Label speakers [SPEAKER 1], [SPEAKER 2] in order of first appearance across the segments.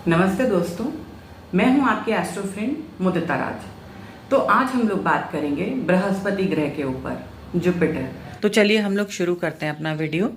[SPEAKER 1] नमस्ते दोस्तों, मैं हूं आपके एस्ट्रो फ्रेंड मुदिता राज। तो आज हम लोग बात करेंगे बृहस्पति ग्रह के ऊपर, जुपिटर। तो चलिए हम लोग शुरू करते हैं अपना वीडियो।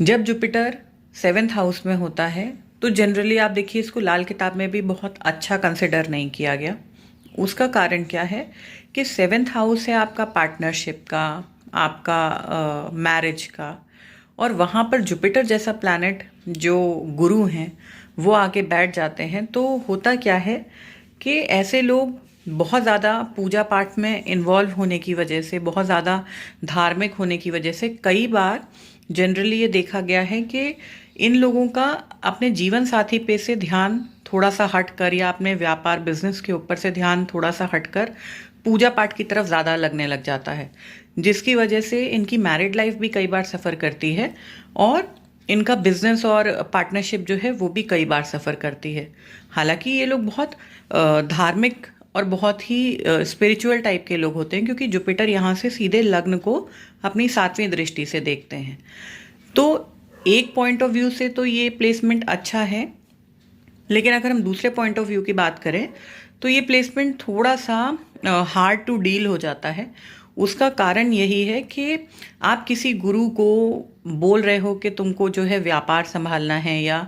[SPEAKER 1] जब जुपिटर 7th हाउस में होता है तो जनरली आप देखिए इसको लाल किताब में भी बहुत अच्छा कंसिडर नहीं किया गया। उसका कारण क्या है कि 7th हाउस है आपका पार्टनरशिप का, आपका मैरिज का, और वहाँ पर जुपिटर जैसा प्लैनेट जो गुरु हैं वो आके बैठ जाते हैं। तो होता क्या है कि ऐसे लोग बहुत ज़्यादा पूजा पाठ में इन्वॉल्व होने की वजह से, बहुत ज़्यादा धार्मिक होने की वजह से कई बार जनरली ये देखा गया है कि इन लोगों का अपने जीवन साथी पे से ध्यान थोड़ा सा हट कर, या अपने व्यापार बिजनेस के ऊपर से ध्यान थोड़ा सा हट कर पूजा पाठ की तरफ ज़्यादा लगने लग जाता है, जिसकी वजह से इनकी मैरिड लाइफ भी कई बार सफ़र करती है और इनका बिजनेस और पार्टनरशिप जो है वो भी कई बार सफ़र करती है। हालांकि ये लोग बहुत धार्मिक और बहुत ही स्पिरिचुअल टाइप के लोग होते हैं, क्योंकि जुपिटर यहाँ से सीधे लग्न को अपनी 7वीं दृष्टि से देखते हैं। तो एक पॉइंट ऑफ व्यू से तो ये प्लेसमेंट अच्छा है, लेकिन अगर हम दूसरे पॉइंट ऑफ व्यू की बात करें तो ये प्लेसमेंट थोड़ा सा हार्ड टू डील हो जाता है। उसका कारण यही है कि आप किसी गुरु को बोल रहे हो कि तुमको जो है व्यापार संभालना है या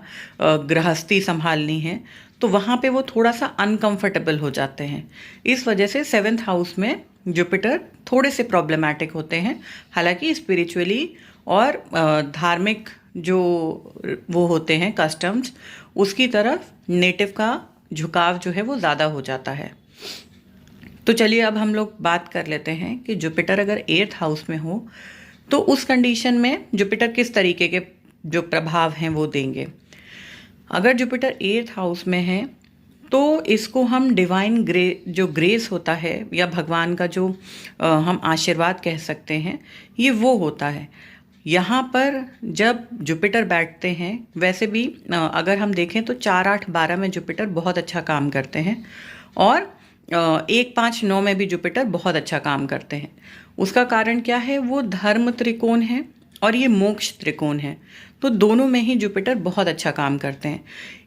[SPEAKER 1] गृहस्थी संभालनी है, तो वहाँ पे वो थोड़ा सा अनकंफर्टेबल हो जाते हैं। इस वजह से 7th हाउस में जुपिटर थोड़े से प्रॉब्लमैटिक होते हैं। हालांकि स्पिरिचुअली और धार्मिक जो वो होते हैं कस्टम्स, उसकी तरफ नेटिव का झुकाव जो है वो ज़्यादा हो जाता है। तो चलिए अब हम लोग बात कर लेते हैं कि जुपिटर अगर 8th हाउस में हो तो उस कंडीशन में जुपिटर किस तरीके के जो प्रभाव हैं वो देंगे। अगर जुपिटर 8th हाउस में है तो इसको हम डिवाइन जो ग्रेस होता है या भगवान का जो हम आशीर्वाद कह सकते हैं, ये वो होता है। यहाँ पर जब जुपिटर बैठते हैं, वैसे भी अगर हम देखें तो 4, 8, 12 में जुपिटर बहुत अच्छा काम करते हैं और 1, 5, 9 में भी जुपिटर बहुत अच्छा काम करते हैं। उसका कारण क्या है, वो धर्म त्रिकोण है और ये मोक्ष त्रिकोण है, तो दोनों में ही जुपिटर बहुत अच्छा काम करते हैं।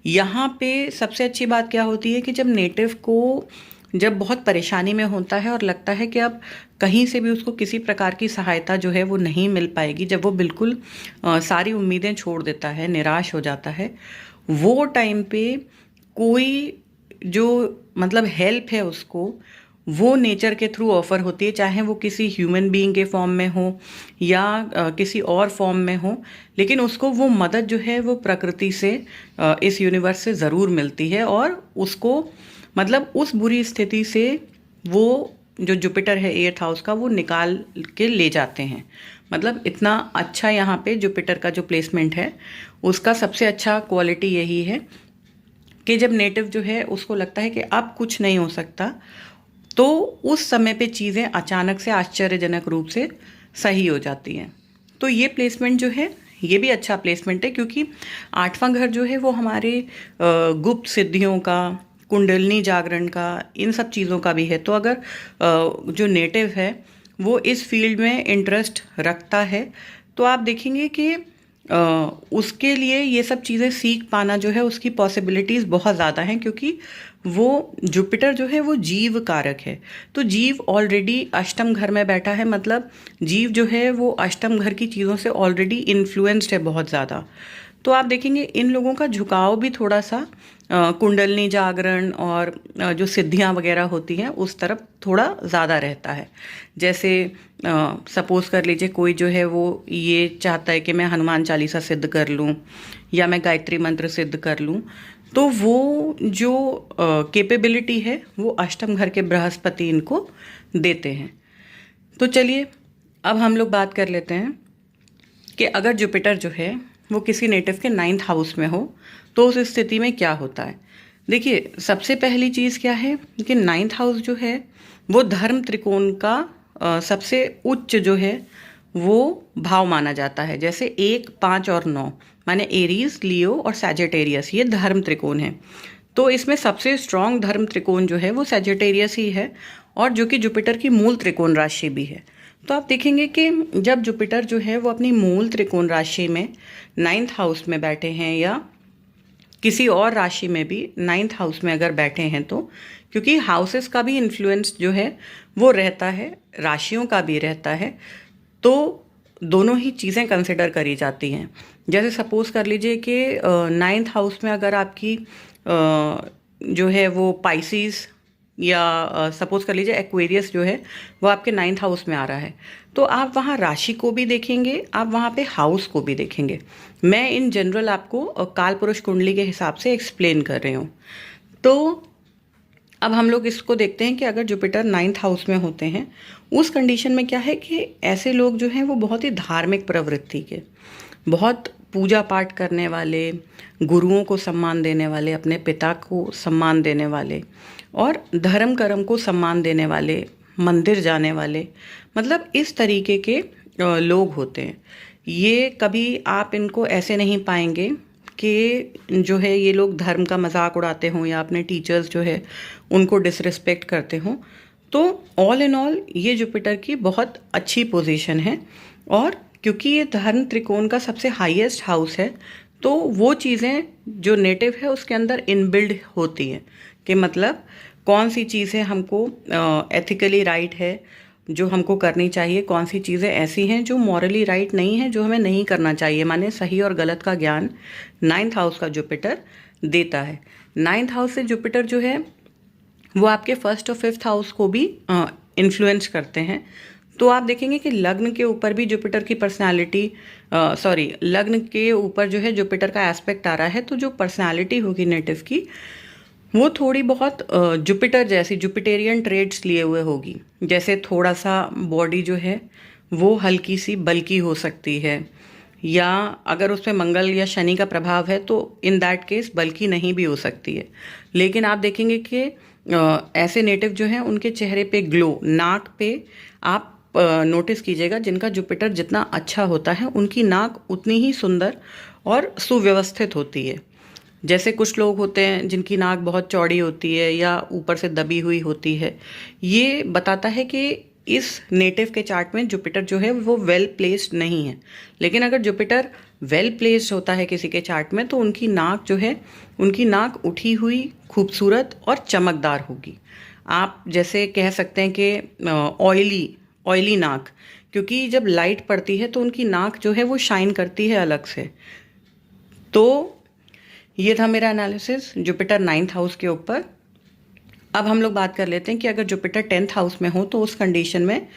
[SPEAKER 1] यहाँ पे सबसे अच्छी बात क्या होती है कि जब नेटिव को जब बहुत परेशानी में होता है और लगता है कि अब कहीं से भी उसको किसी प्रकार की सहायता जो है वो नहीं मिल पाएगी, जब वो बिल्कुल सारी उम्मीदें छोड़ देता है, निराश हो जाता है, वो टाइम पे कोई जो मतलब हेल्प है उसको वो नेचर के थ्रू ऑफर होती है, चाहे वो किसी ह्यूमन बीइंग के फॉर्म में हो या किसी और फॉर्म में हो, लेकिन उसको वो मदद जो है वो प्रकृति से, इस यूनिवर्स से ज़रूर मिलती है और उसको मतलब उस बुरी स्थिति से वो जो जुपिटर है 8th हाउस का वो निकाल के ले जाते हैं। मतलब इतना अच्छा यहाँ पे जुपिटर का जो प्लेसमेंट है उसका सबसे अच्छा क्वालिटी यही है कि जब नेटिव जो है उसको लगता है कि अब कुछ नहीं हो सकता, तो उस समय पे चीज़ें अचानक से आश्चर्यजनक रूप से सही हो जाती हैं। तो ये प्लेसमेंट जो है ये भी अच्छा प्लेसमेंट है, क्योंकि 8वां घर जो है वो हमारे गुप्त सिद्धियों का, कुंडलिनी जागरण का, इन सब चीज़ों का भी है। तो अगर जो नेटिव है वो इस फील्ड में इंटरेस्ट रखता है तो आप देखेंगे कि उसके लिए ये सब चीज़ें सीख पाना जो है उसकी पॉसिबिलिटीज़ बहुत ज़्यादा हैं, क्योंकि वो जुपिटर जो है वो जीव कारक है। तो जीव ऑलरेडी अष्टम घर में बैठा है, मतलब जीव जो है वो अष्टम घर की चीज़ों से ऑलरेडी इन्फ्लुएंस्ड है बहुत ज़्यादा। तो आप देखेंगे इन लोगों का झुकाव भी थोड़ा सा कुंडलिनी जागरण और जो सिद्धियां वगैरह होती हैं उस तरफ थोड़ा ज़्यादा रहता है। जैसे सपोज़ कर लीजिए कोई जो है वो ये चाहता है कि मैं हनुमान चालीसा सिद्ध कर लूँ या मैं गायत्री मंत्र सिद्ध कर लूँ, तो वो जो कैपेबिलिटी है वो अष्टम घर के बृहस्पति इनको देते हैं। तो चलिए अब हम लोग बात कर लेते हैं कि अगर जुपिटर जो है वो किसी नेटिव के 9th हाउस में हो तो उस स्थिति में क्या होता है। देखिए सबसे पहली चीज़ क्या है कि 9th हाउस जो है वो धर्म त्रिकोण का सबसे उच्च जो है वो भाव माना जाता है। जैसे 1, 5 और 9 माने एरीज, लियो और सैजिटेरियस, ये धर्म त्रिकोण है। तो इसमें सबसे स्ट्रॉन्ग धर्म त्रिकोण जो है वो सैजिटेरियस ही है, और जो कि जुपिटर की मूल त्रिकोण राशि भी है। तो आप देखेंगे कि जब जुपिटर जो है वो अपनी मूल त्रिकोण राशि में 9th हाउस में बैठे हैं या किसी और राशि में भी 9th हाउस में अगर बैठे हैं तो, क्योंकि हाउसेस का भी इन्फ्लुएंस जो है वो रहता है, राशियों का भी रहता है, तो दोनों ही चीज़ें कंसिडर करी जाती हैं। जैसे सपोज कर लीजिए कि 9th हाउस में अगर आपकी जो है वो पाइसिस या सपोज कर लीजिए एक्वेरियस जो है वो आपके 9th हाउस में आ रहा है, तो आप वहाँ राशि को भी देखेंगे, आप वहाँ पे हाउस को भी देखेंगे। मैं इन जनरल आपको काल पुरुष कुंडली के हिसाब से एक्सप्लेन कर रही हूँ। तो अब हम लोग इसको देखते हैं कि अगर जुपिटर 9th हाउस में होते हैं, उस कंडीशन में क्या है कि ऐसे लोग जो हैं वो बहुत ही धार्मिक प्रवृत्ति के, बहुत पूजा पाठ करने वाले, गुरुओं को सम्मान देने वाले, अपने पिता को सम्मान देने वाले और धर्म कर्म को सम्मान देने वाले, मंदिर जाने वाले, मतलब इस तरीके के लोग होते हैं। ये कभी आप इनको ऐसे नहीं पाएंगे कि जो है ये लोग धर्म का मजाक उड़ाते हों या अपने टीचर्स जो है उनको डिसरिस्पेक्ट करते हों। तो ऑल इन ऑल ये जुपिटर की बहुत अच्छी पोजीशन है, और क्योंकि ये धर्म त्रिकोण का सबसे हाईएस्ट हाउस है, तो वो चीज़ें जो नेटिव है उसके अंदर इनबिल्ड होती हैं कि मतलब कौन सी चीज़ें हमको एथिकली राइट है जो हमको करनी चाहिए, कौन सी चीज़ें ऐसी हैं जो मॉरली राइट नहीं है जो हमें नहीं करना चाहिए। माने सही और गलत का ज्ञान 9th हाउस का जुपिटर देता है। 9th हाउस से जुपिटर जो है वो आपके 1st और 5th हाउस को भी इन्फ्लुएंस करते हैं। तो आप देखेंगे कि लग्न के ऊपर भी जुपिटर की पर्सनालिटी लग्न के ऊपर जो है जुपिटर का एस्पेक्ट आ रहा है, तो जो पर्सनालिटी होगी नेटिव की वो थोड़ी बहुत जुपिटर जैसी जुपिटेरियन ट्रेड्स लिए हुए होगी। जैसे थोड़ा सा बॉडी जो है वो हल्की सी बल्की हो सकती है, या अगर उस पर मंगल या शनि का प्रभाव है तो इन दैट केस बल्की नहीं भी हो सकती है। लेकिन आप देखेंगे कि ऐसे नेटिव जो हैं उनके चेहरे पे ग्लो, नाक पे आप नोटिस कीजिएगा, जिनका जुपिटर जितना अच्छा होता है उनकी नाक उतनी ही सुंदर और सुव्यवस्थित होती है। जैसे कुछ लोग होते हैं जिनकी नाक बहुत चौड़ी होती है या ऊपर से दबी हुई होती है, ये बताता है कि इस नेटिव के चार्ट में जुपिटर जो है वो वेल प्लेस्ड नहीं है। लेकिन अगर जुपिटर वेल प्लेस्ड होता है किसी के चार्ट में तो उनकी नाक जो है, उनकी नाक उठी हुई, खूबसूरत और चमकदार होगी। आप जैसे कह सकते हैं कि ऑयली नाक, क्योंकि जब लाइट पड़ती है तो उनकी नाक जो है वो शाइन करती है अलग से। तो ये था मेरा एनालिसिस जुपिटर 9th हाउस के ऊपर। अब हम लोग बात कर लेते हैं कि अगर जुपिटर 10th हाउस में हो तो उस कंडीशन में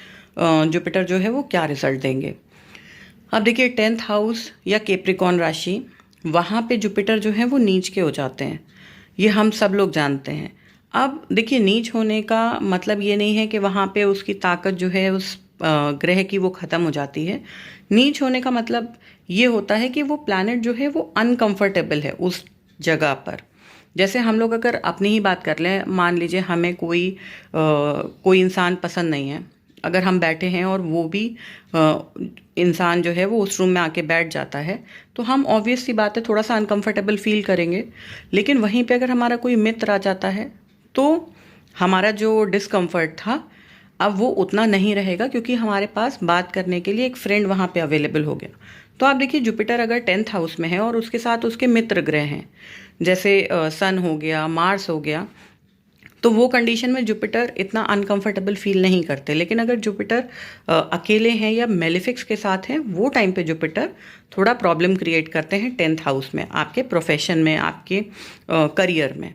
[SPEAKER 1] जुपिटर जो है वो क्या रिजल्ट देंगे। अब देखिए 10th हाउस या कैप्रिकॉर्न राशि, वहाँ पे जुपिटर जो है वो नीच के हो जाते हैं, ये हम सब लोग जानते हैं। अब देखिए नीच होने का मतलब ये नहीं है कि वहाँ पे उसकी ताकत जो है उस ग्रह की वो ख़त्म हो जाती है। नीच होने का मतलब ये होता है कि वो प्लैनेट जो है वो अनकंफर्टेबल है उस जगह पर। जैसे हम लोग अगर अपनी ही बात कर लें, मान लीजिए हमें कोई इंसान पसंद नहीं है, अगर हम बैठे हैं और वो भी इंसान जो है वो उस रूम में आके बैठ जाता है, तो हम ऑब्वियस सी बात है थोड़ा सा अनकंफर्टेबल फील करेंगे। लेकिन वहीं पे अगर हमारा कोई मित्र आ जाता है तो हमारा जो डिस्कम्फर्ट था अब वो उतना नहीं रहेगा, क्योंकि हमारे पास बात करने के लिए एक फ्रेंड वहाँ पे अवेलेबल हो गया। तो आप देखिए जुपिटर अगर 10th हाउस में है और उसके साथ उसके मित्र ग्रह हैं, जैसे सन हो गया, मार्स हो गया, तो वो कंडीशन में जुपिटर इतना अनकंफर्टेबल फील नहीं करते। लेकिन अगर जुपिटर अकेले हैं या मेलिफिक्स के साथ हैं, वो टाइम पे जुपिटर थोड़ा प्रॉब्लम क्रिएट करते हैं 10th हाउस में, आपके प्रोफेशन में, आपके करियर में।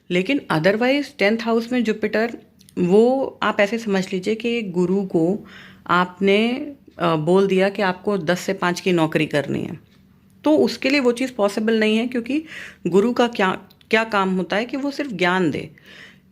[SPEAKER 1] लेकिन अदरवाइज 10th हाउस में जुपिटर, वो आप ऐसे समझ लीजिए कि गुरु को आपने बोल दिया कि आपको 10 से 5 की नौकरी करनी है, तो उसके लिए वो चीज़ पॉसिबल नहीं है, क्योंकि गुरु का क्या काम होता है कि वो सिर्फ ज्ञान दे,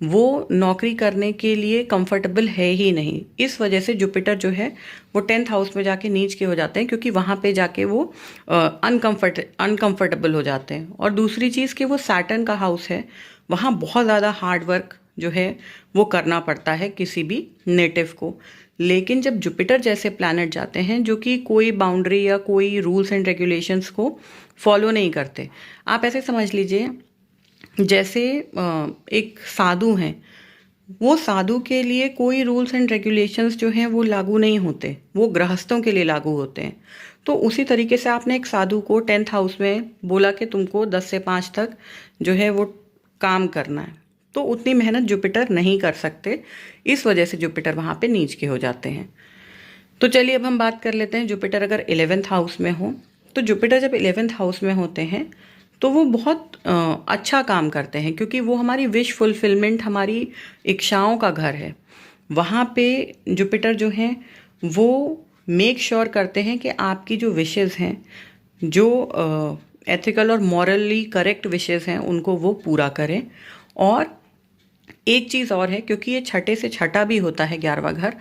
[SPEAKER 1] वो नौकरी करने के लिए कंफर्टेबल है ही नहीं। इस वजह से जुपिटर जो है वो 10th हाउस में जाके नीच के हो जाते हैं, क्योंकि वहाँ पे जाके वो अनकंफर्टेबल हो जाते हैं। और दूसरी चीज़ कि वो सैटर्न का हाउस है, वहाँ बहुत ज़्यादा हार्ड वर्क जो है वो करना पड़ता है किसी भी नेटिव को। लेकिन जब जुपिटर जैसे प्लैनेट जाते हैं जो कि कोई बाउंड्री या कोई रूल्स एंड रेगुलेशंस को फॉलो नहीं करते, आप ऐसे समझ लीजिए जैसे एक साधु हैं, वो साधु के लिए कोई रूल्स एंड रेगुलेशंस जो हैं वो लागू नहीं होते, वो गृहस्थों के लिए लागू होते हैं। तो उसी तरीके से आपने एक साधु को 10th हाउस में बोला कि तुमको 10 से 5 तक जो है वो काम करना है, तो उतनी मेहनत जुपिटर नहीं कर सकते, इस वजह से जुपिटर वहाँ पे नीच के हो जाते हैं। तो चलिए अब हम बात कर लेते हैं जुपिटर अगर 11th हाउस में हो। तो जुपिटर जब 11th हाउस में होते हैं तो वो बहुत अच्छा काम करते हैं, क्योंकि वो हमारी विश फुलफिलमेंट, हमारी इच्छाओं का घर है। वहाँ पे जुपिटर जो हैं वो मेक श्योर करते हैं कि आपकी जो विशेज़ हैं, जो एथिकल और मॉरली करेक्ट विशेज़ हैं, उनको वो पूरा करें। और एक चीज़ और है, क्योंकि ये छठे से छठा भी होता है 11वां घर,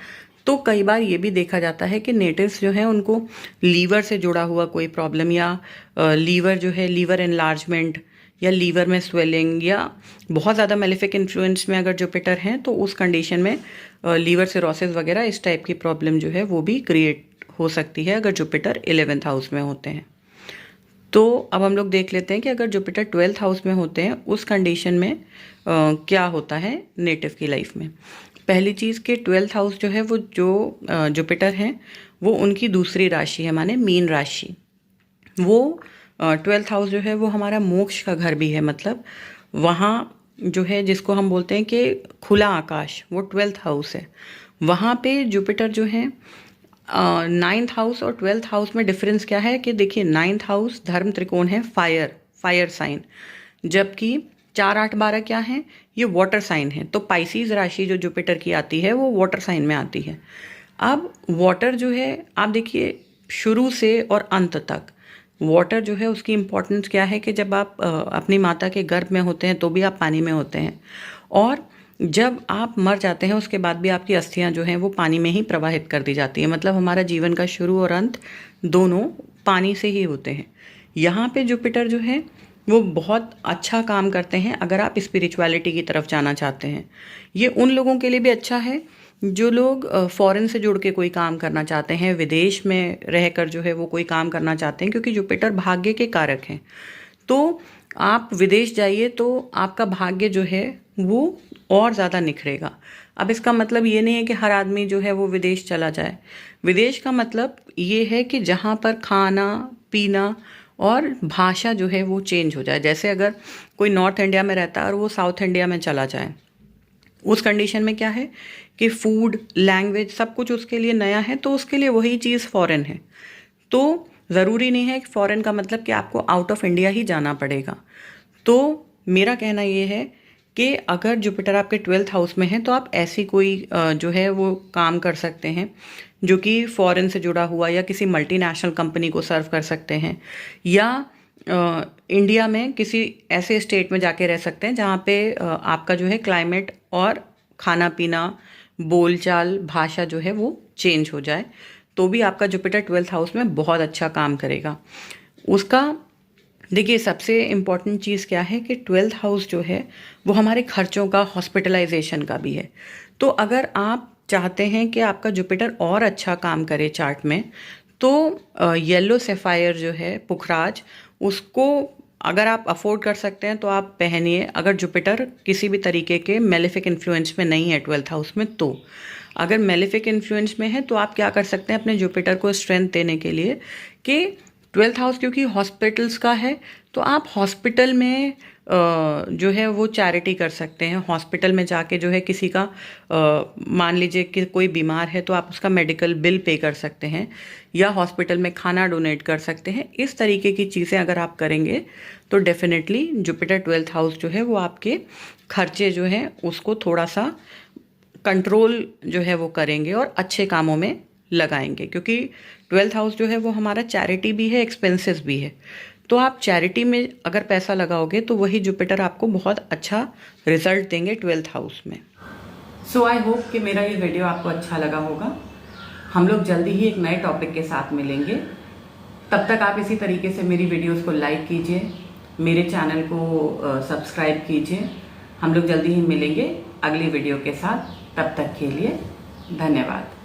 [SPEAKER 1] तो कई बार ये भी देखा जाता है कि नेटिव्स जो हैं उनको लीवर से जुड़ा हुआ कोई प्रॉब्लम, या लीवर जो है लीवर एनलार्जमेंट, या लीवर में स्वेलिंग, या बहुत ज़्यादा मेलेफिक इन्फ्लुएंस में अगर जुपिटर हैं तो उस कंडीशन में लीवर सिरोसिस वगैरह इस टाइप की प्रॉब्लम जो है वो भी क्रिएट हो सकती है अगर जुपिटर 11th हाउस में होते हैं। तो अब हम लोग देख लेते हैं कि अगर जुपिटर 12th हाउस में होते हैं उस कंडीशन में क्या होता है नेटिव की लाइफ में। पहली चीज़ कि 12th हाउस जो है वो जो जुपिटर हैं वो उनकी दूसरी राशि है, माने मीन राशि। वो 12th हाउस जो है वो हमारा मोक्ष का घर भी है, मतलब वहाँ जो है जिसको हम बोलते हैं कि खुला आकाश, वो 12th हाउस है। वहाँ पे जुपिटर जो है 9th हाउस और 12th हाउस में डिफरेंस क्या है कि देखिए 9th हाउस धर्म त्रिकोण है, फायर साइन, जबकि 4, 8, 12 क्या है, ये वाटर साइन है। तो पाइसीज राशि जो जुपिटर की आती है वो वाटर साइन में आती है। अब वाटर जो है आप देखिए शुरू से और अंत तक वाटर जो है उसकी इम्पोर्टेंस क्या है कि जब आप अपनी माता के गर्भ में होते हैं तो भी आप पानी में होते हैं, और जब आप मर जाते हैं उसके बाद भी आपकी अस्थियां जो हैं वो पानी में ही प्रवाहित कर दी जाती हैं। मतलब हमारा जीवन का शुरू और अंत दोनों पानी से ही होते हैं। यहाँ पे जुपिटर जो है वो बहुत अच्छा काम करते हैं अगर आप स्पिरिचुअलिटी की तरफ जाना चाहते हैं। ये उन लोगों के लिए भी अच्छा है जो लोग फॉरेन से जुड़ के कोई काम करना चाहते हैं, विदेश में रहकर जो है वो कोई काम करना चाहते हैं, क्योंकि जुपिटर भाग्य के कारक हैं। तो आप विदेश जाइए तो आपका भाग्य जो है वो और ज़्यादा निखरेगा। अब इसका मतलब ये नहीं है कि हर आदमी जो है वो विदेश चला जाए। विदेश का मतलब ये है कि जहाँ पर खाना पीना और भाषा जो है वो चेंज हो जाए। जैसे अगर कोई नॉर्थ इंडिया में रहता है और वो साउथ इंडिया में चला जाए, उस कंडीशन में क्या है कि फूड, लैंग्वेज, सब कुछ उसके लिए नया है, तो उसके लिए वही चीज़ फॉरेन है। तो ज़रूरी नहीं है कि फ़ॉरेन का मतलब कि आपको आउट ऑफ इंडिया ही जाना पड़ेगा। तो मेरा कहना ये है कि अगर जुपिटर आपके 12th हाउस में है तो आप ऐसी कोई जो है वो काम कर सकते हैं जो कि फॉरेन से जुड़ा हुआ, या किसी मल्टीनेशनल कंपनी को सर्व कर सकते हैं, या इंडिया में किसी ऐसे स्टेट में जाके रह सकते हैं जहाँ पे आपका जो है क्लाइमेट और खाना पीना, बोलचाल, भाषा जो है वो चेंज हो जाए, तो भी आपका जुपिटर 12th हाउस में बहुत अच्छा काम करेगा। उसका देखिए सबसे इम्पॉर्टेंट चीज़ क्या है कि 12th हाउस जो है वो हमारे खर्चों का, हॉस्पिटलाइजेशन का भी है। तो अगर आप चाहते हैं कि आपका जुपिटर और अच्छा काम करे चार्ट में, तो येलो सेफायर जो है पुखराज, उसको अगर आप अफोर्ड कर सकते हैं तो आप पहनिए, अगर जुपिटर किसी भी तरीके के मेलेफिक इन्फ्लुएंस में नहीं है 12th हाउस में। तो अगर मेलेफिक इन्फ्लुएंस में है तो आप क्या कर सकते हैं अपने जुपिटर को स्ट्रेंथ देने के लिए कि 12th हाउस क्योंकि हॉस्पिटल्स का है, तो आप हॉस्पिटल में जो है वो चैरिटी कर सकते हैं। हॉस्पिटल में जाके जो है किसी का मान लीजिए कि कोई बीमार है तो आप उसका मेडिकल बिल पे कर सकते हैं, या हॉस्पिटल में खाना डोनेट कर सकते हैं। इस तरीके की चीज़ें अगर आप करेंगे तो डेफिनेटली जुपिटर 12th हाउस जो है वो आपके खर्चे जो हैं उसको थोड़ा सा कंट्रोल जो है वो करेंगे और अच्छे कामों में लगाएंगे, क्योंकि 12th हाउस जो है वो हमारा चैरिटी भी है, एक्सपेंसेस भी है। तो आप चैरिटी में अगर पैसा लगाओगे तो वही जुपिटर आपको बहुत अच्छा रिजल्ट देंगे 12th हाउस में। सो आई होप कि मेरा ये वीडियो आपको अच्छा लगा होगा। हम लोग जल्दी ही एक नए टॉपिक के साथ मिलेंगे। तब तक आप इसी तरीके से मेरी वीडियोस को लाइक कीजिए, मेरे चैनल को सब्सक्राइब कीजिए। हम लोग जल्दी ही मिलेंगे अगली वीडियो के साथ। तब तक के लिए धन्यवाद।